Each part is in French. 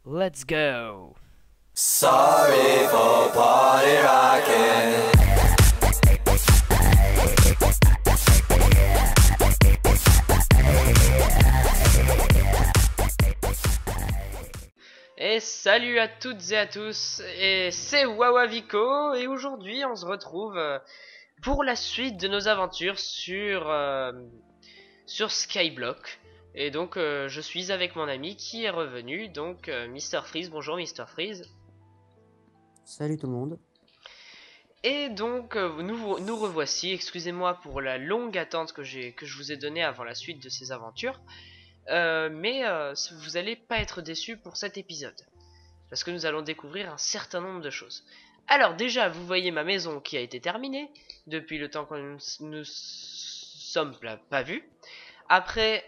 Let's go. Sorry for party rocking. Et salut à toutes et à tous, et c'est Wawavico, et aujourd'hui on se retrouve pour la suite de nos aventures sur Skyblock. Et donc je suis avec mon ami qui est revenu, donc Mr. Freeze. Bonjour Mr. Freeze. Salut tout le monde. Et donc nous revoici, excusez-moi pour la longue attente que je vous ai donnée avant la suite de ces aventures. Mais vous allez pas être déçus pour cet épisode, parce que nous allons découvrir un certain nombre de choses. Alors déjà, vous voyez ma maison qui a été terminée, depuis le temps que nous sommes pas vus. Après,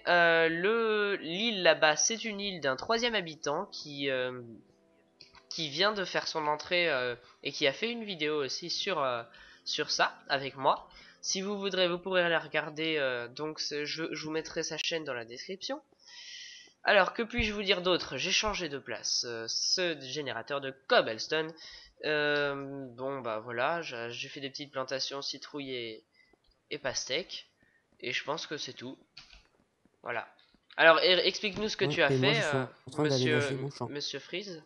l'île là-bas, c'est une île d'un troisième habitant qui vient de faire son entrée et qui a fait une vidéo aussi sur ça, avec moi. Si vous voudrez, vous pourrez la regarder, donc je vous mettrai sa chaîne dans la description. Alors, que puis-je vous dire d'autre? J'ai changé de place. Ce générateur de cobblestone. Bon, bah voilà, j'ai fait des petites plantations citrouilles et pastèques. Et je pense que c'est tout. Voilà. Alors, explique-nous ce que Ouais, tu as et moi fait, je suis en train d'aménager mon champ. Monsieur Freeze.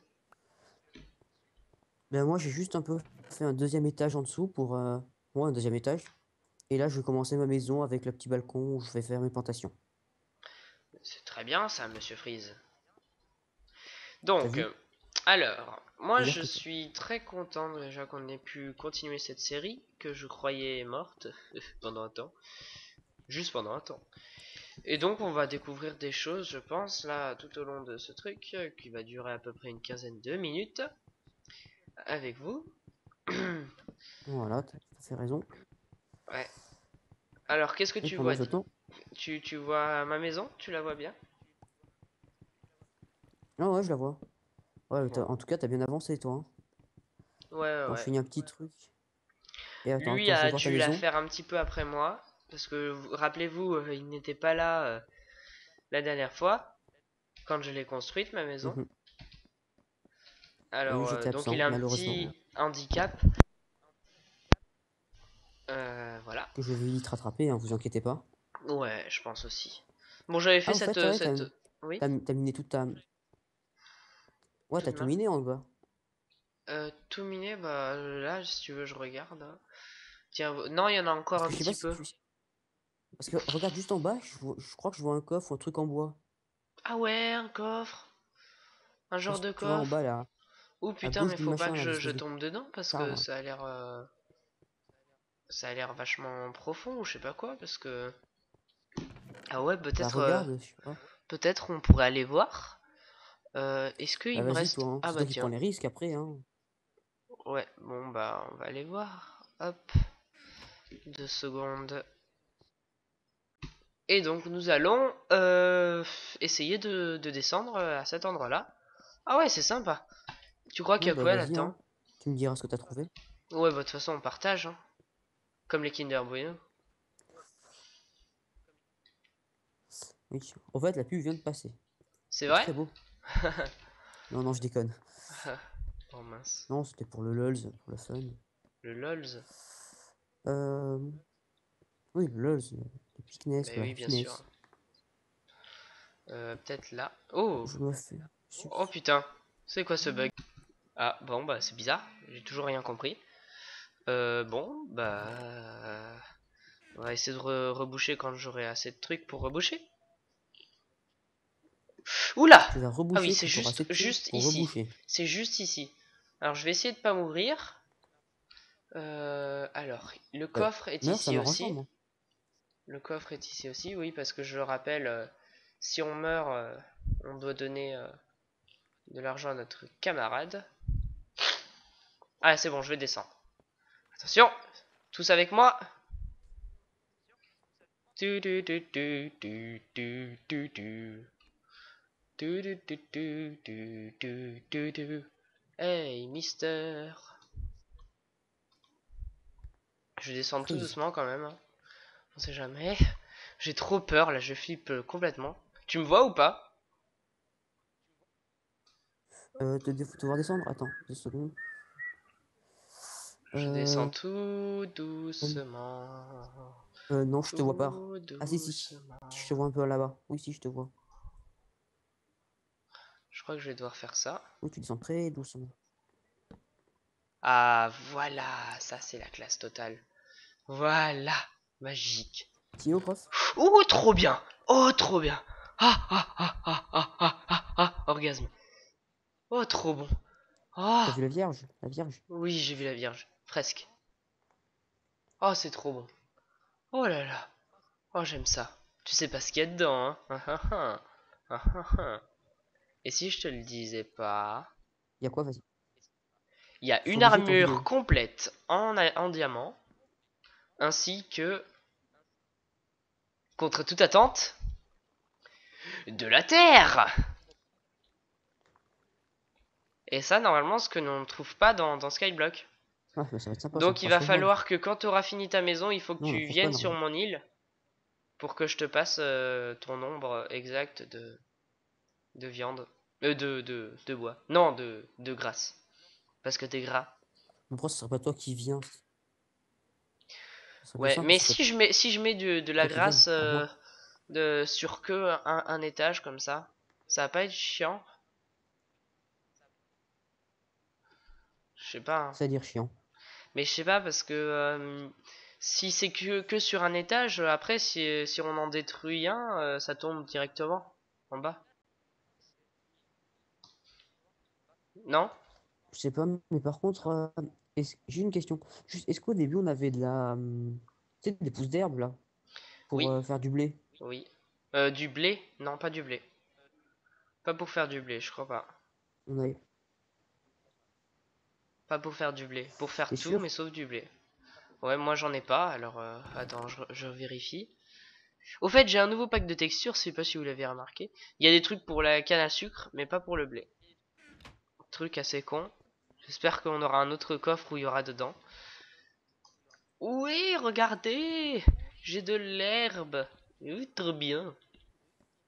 Ben moi j'ai juste un peu fait un deuxième étage en dessous pour moi un deuxième étage. Et là je vais commencer ma maison avec le petit balcon où je vais faire mes plantations. C'est très bien ça, Monsieur Freeze. T'as Donc, vu? alors, moi C'est-à-dire je que suis très content déjà qu'on ait pu continuer cette série que je croyais morte pendant un temps. Juste pendant un temps. Et donc on va découvrir des choses, je pense, là, tout au long de ce truc, qui va durer à peu près une quinzaine de minutes, avec vous. voilà, t'as tout à fait raison. Ouais. Alors, qu'est-ce que Et tu pendant vois? ce temps, Tu vois ma maison? Tu la vois bien? ah ouais je la vois. Ouais, Bon. en tout cas t'as bien avancé toi, hein. Ouais, ouais, Attends, je ouais. finis un petit truc. Et Lui attends, je vais a voir ta dû la maison. faire un petit peu après moi, parce que, rappelez-vous, il n'était pas là la dernière fois, quand je l'ai construite, ma maison. Mhm. Et oui Alors, j'étais donc il absent, a un malheureusement. petit handicap. Voilà. Que je vais vite rattraper, hein, vous inquiétez pas. Ouais, je pense aussi. Bon, j'avais Ah fait au fait, ouais, cette... Oui, t'as miné toute ta. Ouais, toute t'as tout main. miné en bas. Tout miné, bah là, si tu veux, je regarde, hein. Tiens, non, il y en a encore Parce un que je sais pas petit si peu. tu. Parce que regarde juste en bas, je crois que je vois un coffre ou un truc en bois. Ah ouais, un coffre. Un Je sais pas genre si de tu vois en bas coffre. là, Oh à putain, gauche mais du faut pas machin que là, je l'espèce de tombe dedans parce que arbre. ça a l'air vachement profond ou je sais pas quoi parce que ah ouais, Bah regarde, je sais pas. peut-être on pourrait aller voir. Est-ce Bah qu'il me vas-y toi, reste hein. ah C'est bah toi qui prends tiens. les risques après, hein. Ouais, bon bah on va aller voir. Hop, 2 secondes. Et donc nous allons essayer de descendre à cet endroit-là. Ah ouais, c'est sympa. Tu crois qu'il Ouais y a bah quoi vas-y, là-dedans? hein. Tu me diras ce que t'as trouvé. Ouais, bah de toute façon on partage, hein. Comme les Kinder Bueno. Oui. En fait, la pub vient de passer. C'est C'est vrai? très beau. Non, non, je déconne. Oh mince. Non, c'était pour le LOLs, pour le fun. Le LOLZ. Euh... Oui, le LOLs, le Pickness, Bah voilà, oui, bien sûr. Finesse. Peut-être là. Oh! Je me fais. Oh putain. C'est quoi ce bug? Ah bon, bah c'est bizarre. J'ai toujours rien compris. Bon, bah... On va essayer de reboucher quand j'aurai assez de trucs pour reboucher. Oula! Tu vas Ah oui, reboucher c'est quand tu auras assez de thunes juste pour ici. reboucher. C'est juste ici. Alors je vais essayer de pas mourir. Alors, le Euh, coffre est Meurs, ça ici m'arrange pas, aussi. moi. Le coffre est ici aussi, oui, parce que je le rappelle, si on meurt, on doit donner de l'argent à notre camarade. Ah, c'est bon, je vais descendre. Attention, tous avec moi. Tu, tu, tu, tu, tu, tu, tu, tu. Tu, tu, tu, tu, tu, tu, tu, tu. Hey, Mister. Je descends tout Freeze. doucement quand même, hein. On sait jamais. J'ai trop peur, là, je flippe complètement. Tu me vois ou pas? Devoir descendre? Attends, 2 secondes. Je descends Euh, tout hum, doucement. non, je te vois pas. Tout Ah si, si. Je te doucement. vois un peu là-bas. Oui, si, je te vois. Je crois que je vais devoir faire ça. Oui, tu descends très doucement. Ah, voilà. Ça, c'est la classe totale. Voilà. Magique. Tio, prof? Oh, trop bien. Oh, trop bien. Ah, ah, ah, ah, ah, ah, ah, ah. Orgasme. Oh, trop bon. T'as Ah, vu la Vierge? La Vierge? oui, j'ai vu la Vierge. Fresque. Oh, c'est trop bon. Oh là là. Oh, j'aime ça. Tu sais pas ce qu'il y a dedans, hein. Ah, ah, ah. Ah, ah, ah. Et si je te le disais pas? Y a quoi? Vas-y. Il y a Faut une bouger ton armure vidéo. complète en diamant, ainsi que, contre toute attente, de la terre. Et ça, normalement, ce que l'on ne trouve pas dans Skyblock. Ah, bah, ça va être sympa, ça me Donc il fera va se rejoindre. falloir que quand tu auras fini ta maison, il faut que Non, on la tu trouve pas viennes sur normalement. mon île pour que je te passe ton nombre exact de viande. De bois. Non, de graisse. Parce que t'es gras. Mais pourquoi ce serait pas toi qui viens? Ce serait plus Ouais, simple, mais ce serait si je mets de la toi qui vienne, graisse pas moi. sur que un étage comme ça va pas être chiant. Je sais pas, hein. C'est-à-dire chiant. Mais je sais pas parce que si c'est que sur un étage, après si on en détruit un, ça tombe directement en bas. Non? Je sais pas, mais par contre, j'ai une question. Juste, est-ce qu'au début on avait de la, tu sais, des pousses d'herbe là, pour Oui, faire du blé? oui. Du blé? Non, pas du blé. Pas pour faire du blé, je crois pas. On avait. Pas pour faire du blé. Pour faire T'es tout, sûr? mais sauf du blé. Ouais, moi j'en ai pas, alors attends, je vérifie. Au fait, j'ai un nouveau pack de textures, je sais pas si vous l'avez remarqué. Il y a des trucs pour la canne à sucre, mais pas pour le blé. Truc assez con. J'espère qu'on aura un autre coffre où il y aura dedans. Oui, regardez! J'ai de l'herbe. Oui, trop bien.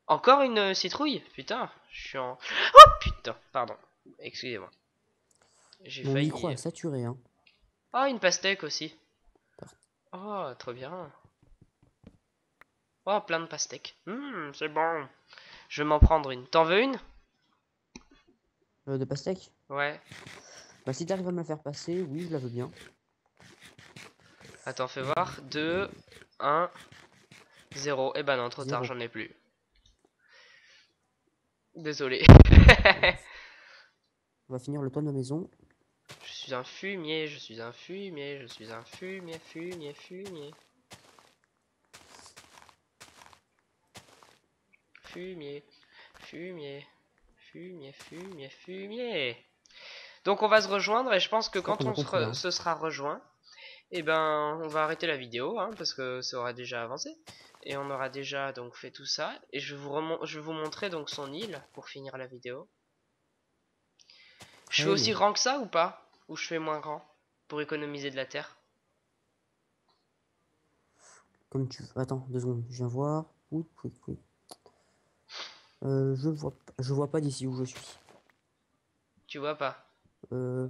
Encore une citrouille? Putain, je suis en... Oh putain, pardon. Excusez-moi. J'ai Mon micro failli... a saturé, hein. Oh, une pastèque aussi. Par- Oh, trop bien. Oh, plein de pastèques. C'est bon. Je vais m'en prendre une. T'en veux une? De pastèque? Ouais. Bah si t'arrives à me la faire passer, oui, je la veux bien. Attends, fais voir. 2, 1, 0. Eh ben non, trop tard, 0. j'en ai plus. Désolé. Dommage. On va finir le toit de ma maison. Je suis un fumier, je suis un fumier, je suis un fumier, fumier, fumier. Fumier, fumier, fumier, fumier, fumier. Donc on va se rejoindre et je pense que Je crois quand qu'on a on compris, hein. se sera rejoint, eh ben on va arrêter la vidéo hein, parce que ça aura déjà avancé. Et on aura déjà donc fait tout ça. Et je vais vous montrer donc son île pour finir la vidéo. Je fais Très aussi bien. grand que ça ou pas? Ou je fais moins grand? Pour économiser de la terre. Comme tu veux. Attends, 2 secondes. Je viens voir. Oui, oui, oui. Je vois pas d'ici où je suis. Tu vois pas? Euh,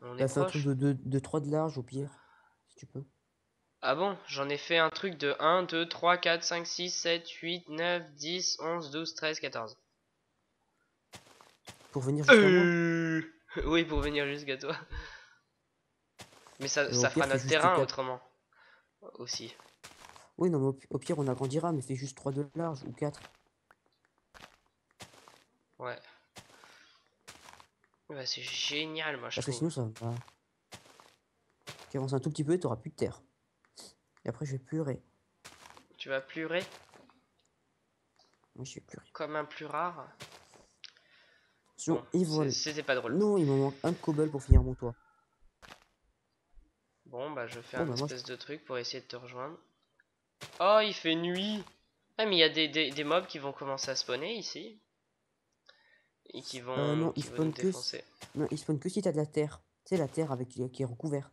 On est Bah fais un truc proche. de 3 de large au pire, si tu peux. Ah bon? J'en ai fait un truc de 1, 2, 3, 4, 5, 6, 7, 8, 9, 10, 11, 12, 13, 14. Pour venir jusqu'à moi. Oui, pour venir jusqu'à toi. Mais Au ça fera pire, fais notre juste terrain 4. autrement. Aussi. Oui, non, mais au pire, on agrandira, mais fais juste 3 de large ou 4. Ouais. Bah, c'est génial, moi, je Parce que trouve. sinon, ça va. Tu avances un tout petit peu et t'auras plus de terre. Et après, je vais pleurer. Tu vas pleurer Oui, je vais pleurer. comme un plus rare. Bon, Attention, et voilà. c'était pas drôle. Non, il me manque un cobble pour finir mon toit. Bon, bah, je fais Bon, un bah, moi, je... espèce de truc pour essayer de te rejoindre. Oh, il fait nuit. Ah, mais il y a des mobs qui vont commencer à spawner ici. Et Non, il qui vont nous spawn que si... défoncer. Non, il spawn que si t'as de la terre. Tu sais, la terre avec qui est recouverte.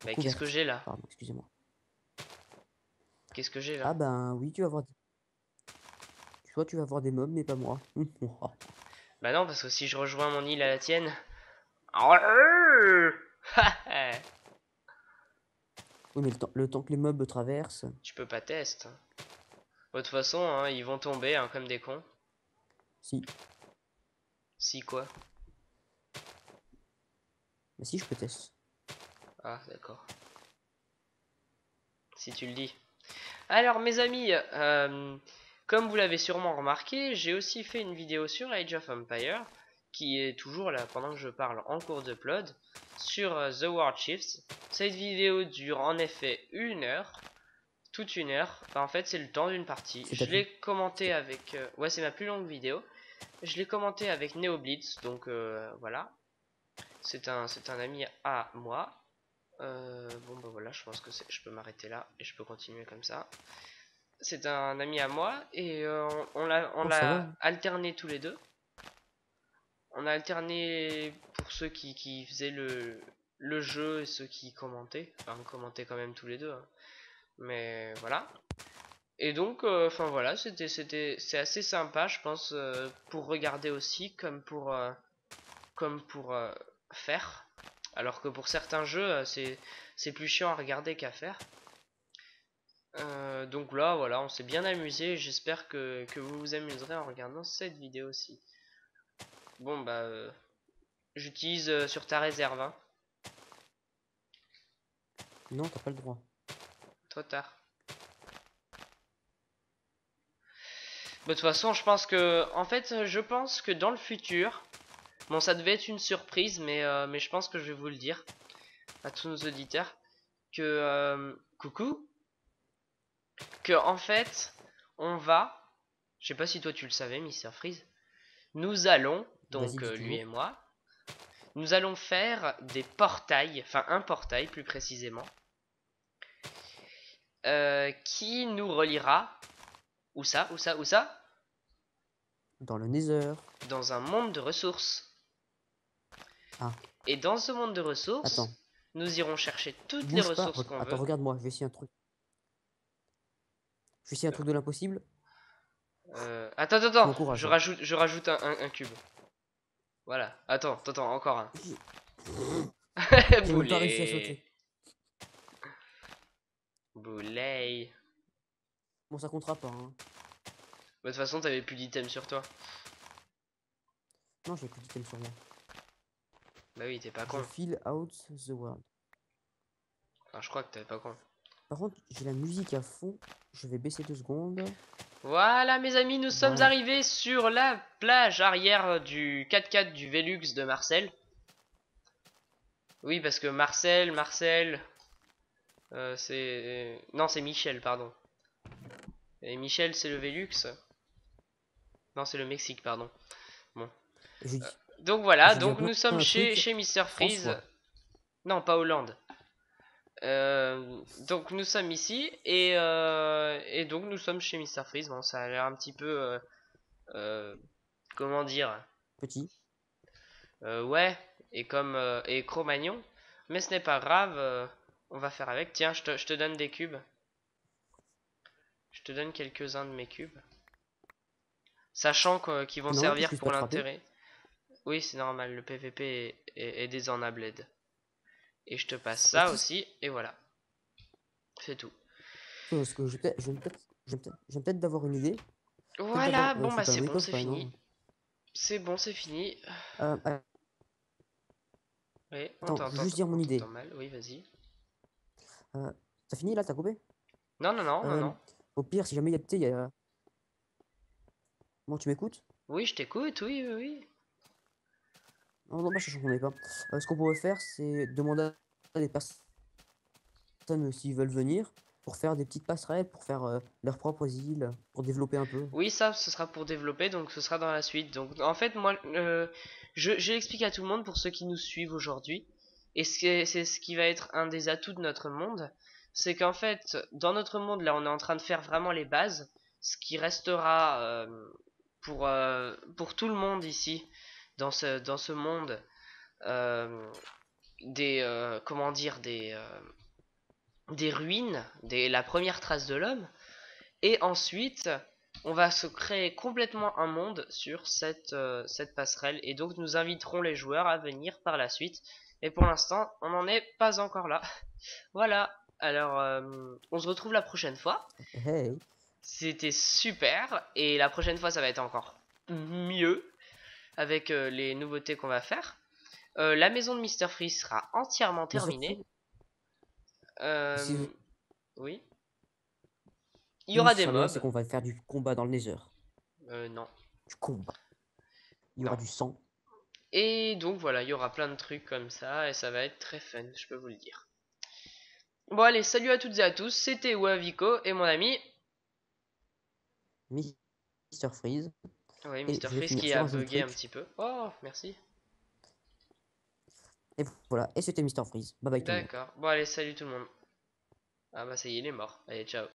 Mais qu'est-ce que Couverte. j'ai là? Pardon, excusez-moi. Qu'est-ce que j'ai là? Ah ben oui, tu vas voir... Soit tu vas voir des mobs, mais pas moi. Bah non, parce que si je rejoins mon île à la tienne... Oui, mais le temps que les mobs traversent. Tu peux pas tester. De toute façon, hein, ils vont tomber hein, comme des cons. Si. Si quoi? Mais si, je peux tester. Ah, d'accord. Si tu le dis. Alors, mes amis, comme vous l'avez sûrement remarqué, j'ai aussi fait une vidéo sur Age of Empires, qui est toujours là pendant que je parle en cours d'upload, sur The War Chiefs. Cette vidéo dure en effet 1 heure. Toute 1 heure. Enfin, en fait, c'est le temps d'une partie. C'est Je ta plus. l'ai commenté avec... ouais, c'est ma plus longue vidéo. Je l'ai commenté avec NeoBlitz, donc voilà. C'est un ami à moi. Bon bah voilà, je pense que je peux m'arrêter là et je peux continuer comme ça. C'est un ami à moi et on Oh, ça va. l'a alterné tous les deux. On a alterné pour ceux qui faisaient le jeu et ceux qui commentaient. Enfin, on commentait quand même tous les deux, hein. Mais voilà. Et donc, enfin voilà, c'est assez sympa, je pense, pour regarder aussi, comme pour faire. Alors que pour certains jeux, c'est plus chiant à regarder qu'à faire. Donc là, voilà, on s'est bien amusé. J'espère que vous vous amuserez en regardant cette vidéo aussi. Bon, bah, j'utilise sur ta réserve, hein. Non, t'as pas le droit. Trop tard. Bah, de toute façon, je pense que, en fait, je pense que dans le futur, bon, ça devait être une surprise, mais je pense que je vais vous le dire à tous nos auditeurs que, coucou, que en fait, on va, je sais pas si toi tu le savais, Mister Freeze, nous allons, Vas-y, donc dis lui et toujours. moi, nous allons faire des portails, enfin un portail plus précisément, qui nous reliera, où ça, où ça, où ça? Dans le Nether. Dans un monde de ressources. Ah, Et dans ce monde de ressources, attends. nous irons chercher toutes les Bouge pas. ressources qu'on Attends, veut. regarde-moi. Je vais essayer un truc. Je vais essayer un truc de l'impossible. Attends, attends, Tu attends, m'encourages. je rajoute un cube. Voilà, attends, encore un. J'ai même pas réussi à Boulet. sauter. Boulet. Bon, ça comptera pas, hein. Bah, de toute façon, t'avais plus d'items sur toi. Non, j'ai plus d'item sur moi. Bah oui, t'es pas Je con. file out the world. Enfin, je crois que t'es pas con. Par contre, j'ai la musique à fond. Je vais baisser 2 secondes. Voilà, mes amis, nous sommes Voilà. arrivés sur la plage arrière du 4x4 du Velux de Marcel. Oui, parce que Marcel, c'est... Non, c'est Michel, pardon. Et Michel, c'est le Velux. Non, c'est le Mexique, pardon. Bon. Je dis, Donc voilà, j'ai dit donc nous sommes un truc chez Mister Freeze. François. Non, pas Hollande. Donc nous sommes ici et donc nous sommes chez Mister Freeze. Bon, ça a l'air un petit peu... comment dire? Petit. Ouais, et Cro-Magnon. Mais ce n'est pas grave, on va faire avec. Tiens, je te donne des cubes. Je te donne quelques-uns de mes cubes. Sachant qu'ils vont C'est normal que je servir puisse pour pas te frapper. l'intérêt. Oui, c'est normal, le PVP est désormais bled. Et je te passe ça Ok. aussi, et voilà. C'est tout. Parce que je vais peut-être d'avoir une idée. Peut-être d'avoir. Voilà, bon C'est bah pas un c'est bon, Wake of c'est Fine, fini. hein. C'est bon, c'est fini. Euh, Oui, on attends, je veux juste dire on mon t'entend idée. mal, oui, vas-y. Euh, T'as fini là? T'as coupé? Non, non, non, non, Euh, non. Au pire, si jamais il y a. Tu sais, il y a. Bon, tu m'écoutes? Oui, je t'écoute, oui, oui, oui. Non, non, bah, je ne pas. Ce qu'on pourrait faire, c'est demander à des personnes s'ils veulent venir pour faire des petites passerelles, pour faire leurs propres îles, pour développer un peu. Oui, ça, ce sera pour développer, donc ce sera dans la suite. Donc, en fait, moi, je l'explique à tout le monde pour ceux qui nous suivent aujourd'hui. Et c'est ce qui va être un des atouts de notre monde. C'est qu'en fait, dans notre monde, là, on est en train de faire vraiment les bases. Ce qui restera pour tout le monde ici, dans ce monde, euh, comment dire, des ruines, la première trace de l'homme. Et ensuite, on va se créer complètement un monde sur cette passerelle et donc nous inviterons les joueurs à venir par la suite. Et pour l'instant, on n'en est pas encore là. Voilà, alors on se retrouve la prochaine fois. Hey, C'était super et la prochaine fois ça va être encore mieux avec les nouveautés qu'on va faire. La maison de Mister Freeze sera entièrement mais terminée. surtout, si Euh, oui. Il y une aura des sur les c'est mobs. qu'on va faire du combat dans le Nether. Non. Du combat. Il y aura Non. du sang. Et donc voilà, il y aura plein de trucs comme ça et ça va être très fun, je peux vous le dire. Bon allez, salut à toutes et à tous, c'était Waviko et mon ami. Mister Freeze. Oui, Et Mister je vais Freeze finir qui sur a un joli bugué un truc. petit peu. Oh, merci. Et voilà. Et c'était Mister Freeze. Bye bye tout le monde. D'accord. Bon allez, salut tout le monde. Ah bah ça y est, il est mort. Allez, ciao.